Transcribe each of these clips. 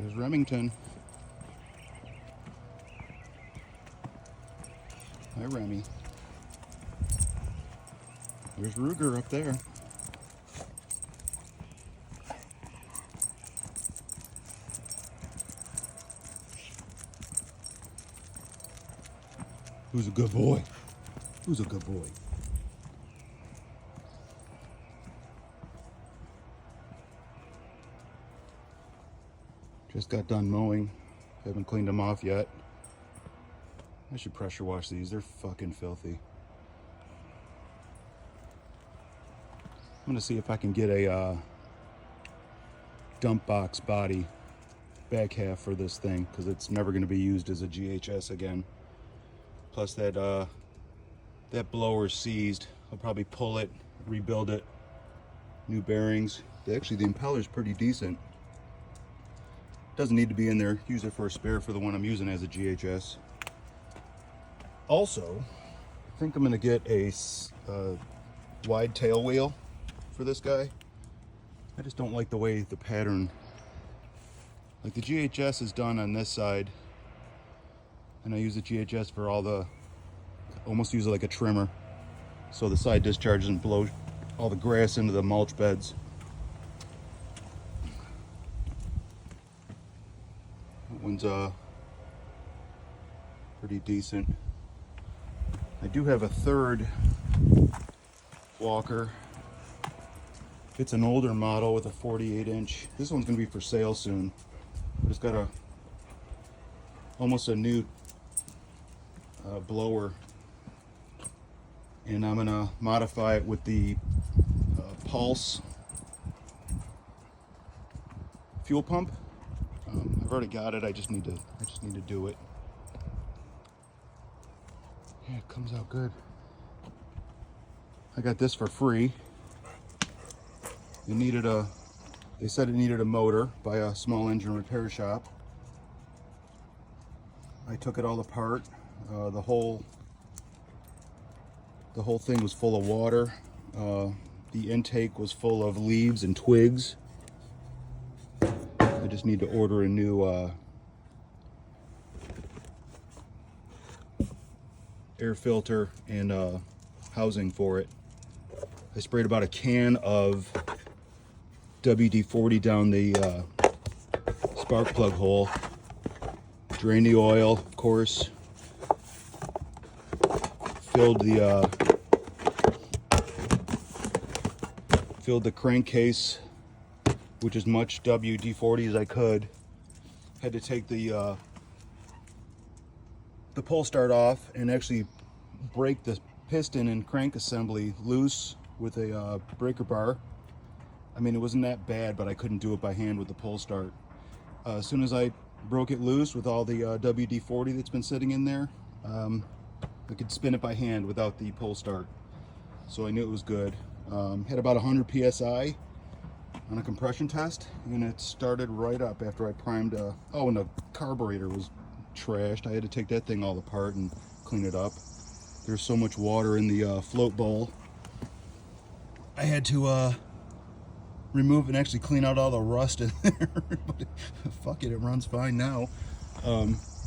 There's Remington. Hi, Remy. There's Ruger up there. Who's a good boy? Who's a good boy? Just got done mowing. Haven't cleaned them off yet. I should pressure wash these. They're fucking filthy. I'm gonna see if I can get a dump box body back half for this thing, because it's never gonna be used as a GHS again. Plus that blower's seized. I'll probably pull it, rebuild it, new bearings. Actually, the impeller's pretty decent. Doesn't need to be in there. Use it for a spare for the one I'm using as a GHS. Also, I think I'm gonna get a wide tail wheel for this guy. I just don't like the way the pattern, like the GHS is done on this side, and I use the GHS for all the, almost use it like a trimmer, so the side discharge doesn't blow all the grass into the mulch beds. That one's pretty decent. I do have a third Walker. It's an older model with a 48-inch. This one's gonna be for sale soon. It's got almost a new blower, and I'm gonna modify it with the Pulse fuel pump. I've already got it. I just need to do it. Yeah, it comes out good. I got this for free. They said it needed a motor by a small engine repair shop. I took it all apart. The whole thing was full of water. The intake was full of leaves and twigs. I just need to order a new air filter and housing for it. I sprayed about a can of WD-40 down the spark plug hole. Drained the oil, of course. Filled the crankcase with as much WD-40 as I could. Had to take the pull start off and actually break the piston and crank assembly loose with a breaker bar. I mean, it wasn't that bad, but I couldn't do it by hand with the pull start. As soon as I broke it loose with all the WD-40 that's been sitting in there, I could spin it by hand without the pull start. So I knew it was good. Had about 100 PSI on a compression test, and it started right up after I primed. Oh, and the carburetor was trashed. I had to take that thing all apart and clean it up. There's so much water in the float bowl. I had to remove and actually clean out all the rust in there. But fuck it runs fine now.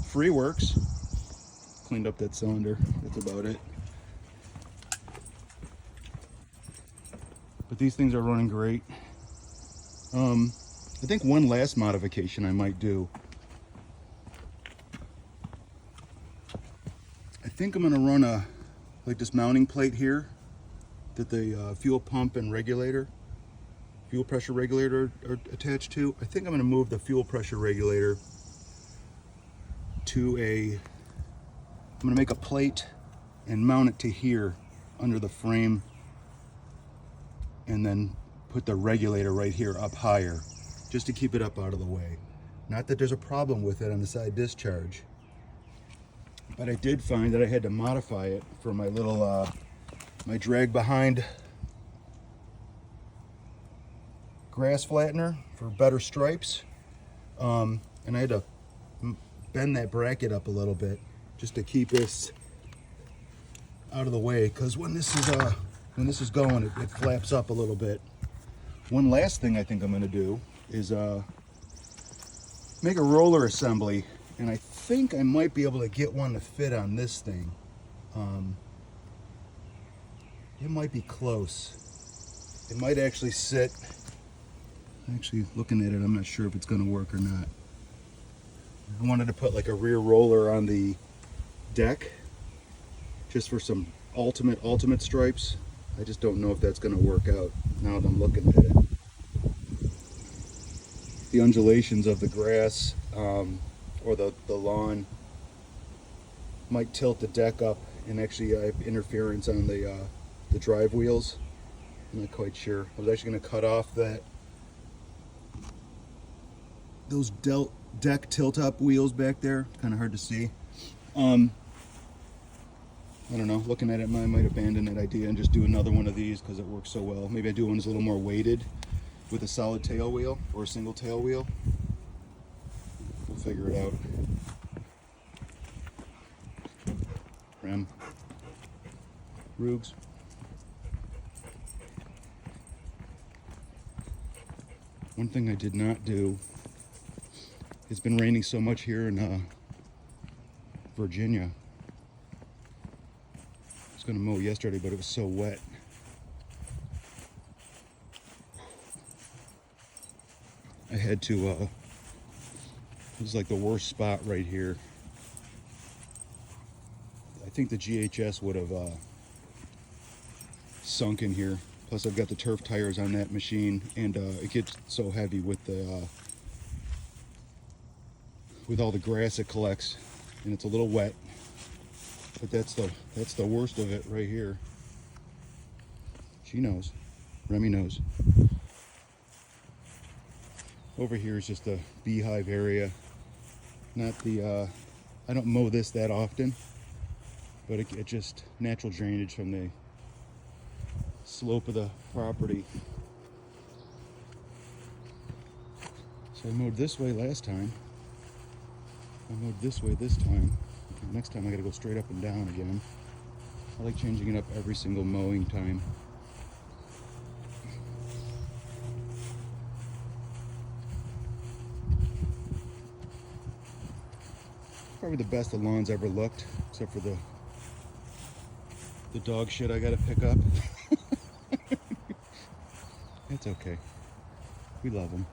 Free works. Cleaned up that cylinder. That's about it. But these things are running great. I think one last modification I might do. I think I'm gonna run like this mounting plate here that the fuel pump and fuel pressure regulator are attached to. I think I'm gonna move the fuel pressure regulator to I'm gonna make a plate and mount it to here under the frame, and then put the regulator right here up higher, just to keep it up out of the way. Not that there's a problem with it on the side discharge, but I did find that I had to modify it for my little my drag behind grass flattener for better stripes, and I had to bend that bracket up a little bit just to keep this out of the way, because when this is going, it flaps up a little bit. One last thing I think I'm going to do is make a roller assembly, and I think I might be able to get one to fit on this thing. It might be close. It might actually sit. Actually, looking at it, I'm not sure if it's going to work or not. I wanted to put like a rear roller on the deck just for some ultimate stripes. I just don't know if that's going to work out now that I'm looking at it. The undulations of the grass or the lawn might tilt the deck up, and actually I have interference on the drive wheels. I'm not quite sure. I was actually going to cut off those deck tilt-up wheels back there. Kind of hard to see. I don't know. Looking at it, I might abandon that idea and just do another one of these because it works so well. Maybe I do one that's a little more weighted with a solid tail wheel or a single tail wheel. We'll figure it out. Rem. Rugs. One thing I did not do, it's been raining so much here in Virginia. I was going to mow yesterday, but it was so wet. I had to, it was like the worst spot right here. I think the GHS would have sunk in here. Plus I've got the turf tires on that machine, and it gets so heavy with all the grass it collects, and it's a little wet. But that's the worst of it right here. She knows. Remy knows. Over here is just a beehive area. Not the I don't mow this that often, but it just natural drainage from the slope of the property. So I mowed this way last time. I mowed this way this time. Next time I gotta go straight up and down again. I like changing it up every single mowing time. Probably the best the lawn's ever looked, except for the dog shit I gotta pick up. It's okay. We love them.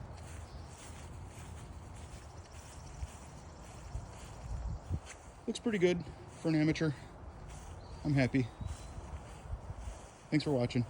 Looks pretty good for an amateur. I'm happy. Thanks for watching.